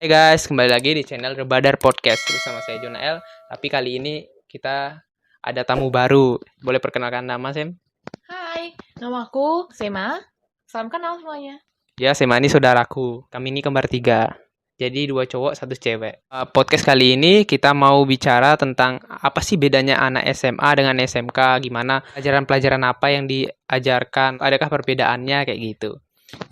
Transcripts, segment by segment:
Hai guys, kembali lagi di channel Rebadar Podcast bersama saya Jonael. Tapi kali ini kita ada tamu baru. Boleh perkenalkan nama, Sem? Hai, namaku Sema. Salam kenal semuanya. Ya, Sema ini saudaraku. Kami ini kembar 3. Jadi 2 cowok, 1 cewek. Podcast kali ini kita mau bicara tentang apa sih bedanya anak SMA dengan SMK, gimana pelajaran-pelajaran apa yang diajarkan, adakah perbedaannya kayak gitu.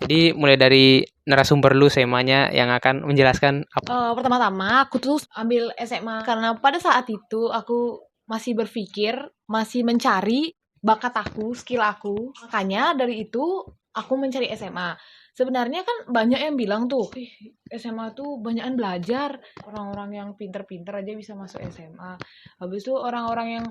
Jadi mulai dari narasumber lu Semanya yang akan menjelaskan apa. Pertama-tama aku tuh ambil SMA karena pada saat itu aku masih berpikir, masih mencari bakat aku, skill aku. Makanya dari itu aku mencari SMA. Sebenarnya kan banyak yang bilang tuh, SMA tuh banyakan belajar. Orang-orang yang pinter-pinter aja bisa masuk SMA. Habis itu orang-orang yang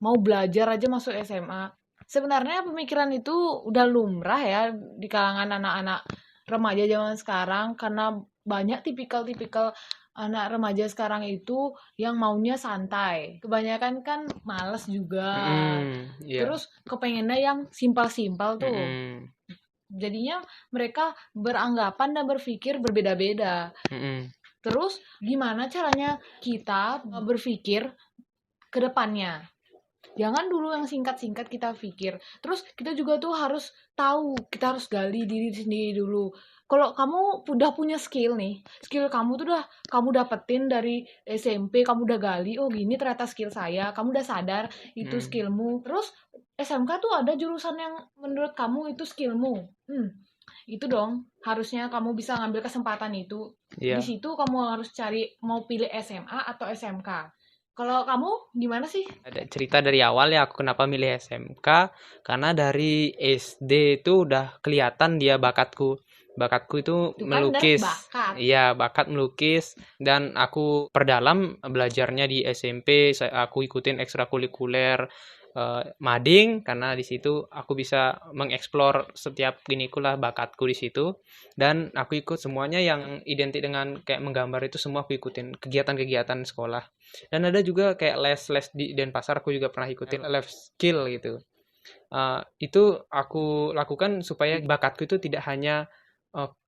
mau belajar aja masuk SMA. Sebenarnya pemikiran itu udah lumrah ya di kalangan anak-anak remaja zaman sekarang karena banyak tipikal-tipikal anak remaja sekarang itu yang maunya santai. Kebanyakan kan males juga. Iya. Terus kepengennya yang simpel-simpel tuh. Mm-mm. Jadinya mereka beranggapan dan berpikir berbeda-beda. Mm-mm. Terus gimana caranya kita berpikir ke depannya? Jangan dulu yang singkat-singkat kita pikir. Terus kita juga tuh harus tahu, kita harus gali diri sendiri dulu. Kalau kamu udah punya skill nih, skill kamu tuh udah kamu dapetin dari SMP, kamu udah gali, oh gini ternyata skill saya, kamu udah sadar itu skillmu. Terus SMK tuh ada jurusan yang menurut kamu itu skillmu. Itu dong, harusnya kamu bisa ngambil kesempatan itu. Di Iya. situ kamu harus cari mau pilih SMA atau SMK. Kalau kamu gimana sih? Ada cerita dari awal ya aku kenapa milih SMK karena dari SD itu udah kelihatan dia bakatku. Bakatku itu Itu kan udah melukis. bakat. Iya, bakat melukis dan aku perdalam belajarnya di SMP. Aku ikutin ekstrakurikuler mading karena di situ aku bisa mengeksplor setiap ginikulah bakatku di situ dan aku ikut semuanya yang identik dengan kayak menggambar itu semua aku ikutin kegiatan-kegiatan sekolah. Dan ada juga kayak les-les di Denpasar aku juga pernah ikutin les skill gitu. Itu aku lakukan supaya bakatku itu tidak hanya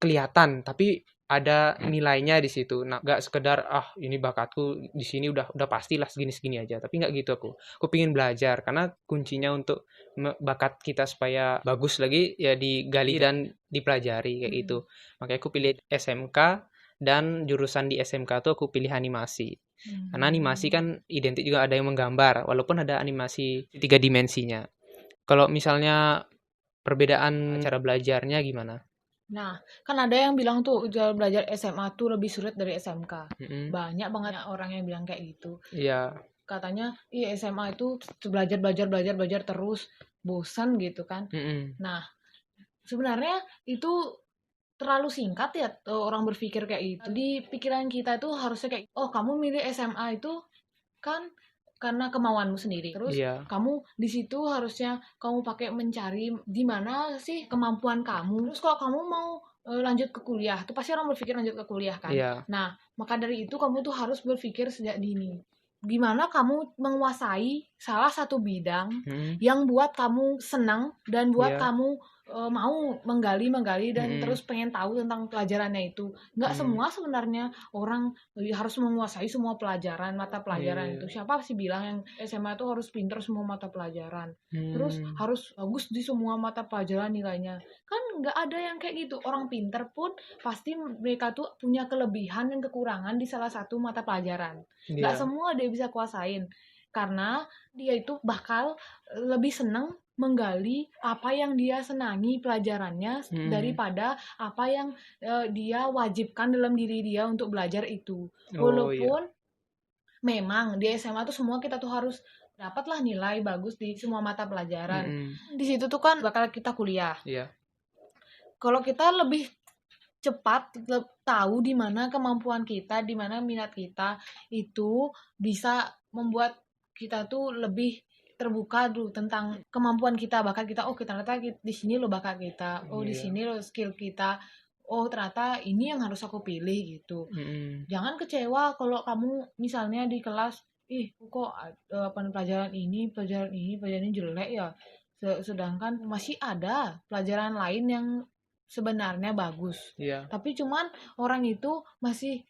kelihatan tapi ada nilainya di situ. Nah, nggak sekedar ini bakatku di sini udah pastilah segini-segini aja. Tapi nggak gitu aku. Aku pingin belajar karena kuncinya untuk bakat kita supaya bagus lagi ya digali dan dipelajari kayak gitu. Makanya aku pilih SMK dan jurusan di SMK tuh aku pilih animasi. Karena animasi kan identik juga ada yang menggambar, walaupun ada animasi 3 dimensinya. Kalau misalnya perbedaan cara belajarnya gimana? Nah, kan ada yang bilang tuh cara belajar SMA tuh lebih sulit dari SMK. Mhm. Banyak banget orang yang bilang kayak gitu. Iya. Katanya, iya SMA itu belajar belajar belajar belajar terus, bosan gitu kan. Mhm. Nah, sebenarnya itu terlalu singkat ya orang berpikir kayak gitu. Di pikiran kita itu harusnya kayak, oh kamu milih SMA itu kan karena kemauanmu sendiri. Terus Iya. kamu di situ harusnya kamu pakai mencari di mana sih kemampuan kamu. Terus kalau kamu mau lanjut ke kuliah, tuh pasti orang berpikir lanjut ke kuliah kan. Iya. Nah, maka dari itu kamu tuh harus berpikir sejak dini. Gimana kamu menguasai salah satu bidang Mhm. yang buat kamu senang dan buat Iya. kamu mau menggali dan Mhm. terus pengen tahu tentang pelajarannya itu. Nggak Mhm. semua sebenarnya orang harus menguasai semua pelajaran, mata pelajaran Iya. itu. Siapa sih bilang yang SMA itu harus pinter semua mata pelajaran? Terus Hmm. harus bagus di semua mata pelajaran nilainya. Kan nggak ada yang kayak gitu. Orang pinter pun pasti mereka tuh punya kelebihan dan kekurangan di salah satu mata pelajaran. Nggak Iya. semua dia bisa kuasain. Karena dia itu bakal lebih seneng menggali apa yang dia senangi pelajarannya Mhm. daripada apa yang dia wajibkan dalam diri dia untuk belajar itu. Oh, iya. Walaupun memang di SMA tuh semua kita tuh harus dapatlah nilai bagus di semua mata pelajaran. Mhm. Di situ tuh kan bakal kita kuliah. Iya. Kalau kita lebih cepat tahu di mana kemampuan kita, di mana minat kita, itu bisa membuat kita tuh lebih terbuka dulu tentang kemampuan kita, bakat kita. Oh, ternyata di sini lo bakat kita. Oh, di Iya. sini lo skill kita. Oh, ternyata ini yang harus aku pilih gitu. Mhm. Jangan kecewa kalau kamu misalnya di kelas, ih kok pelajaran ini jelek ya. Sedangkan masih ada pelajaran lain yang sebenarnya bagus. Iya. Tapi cuman orang itu masih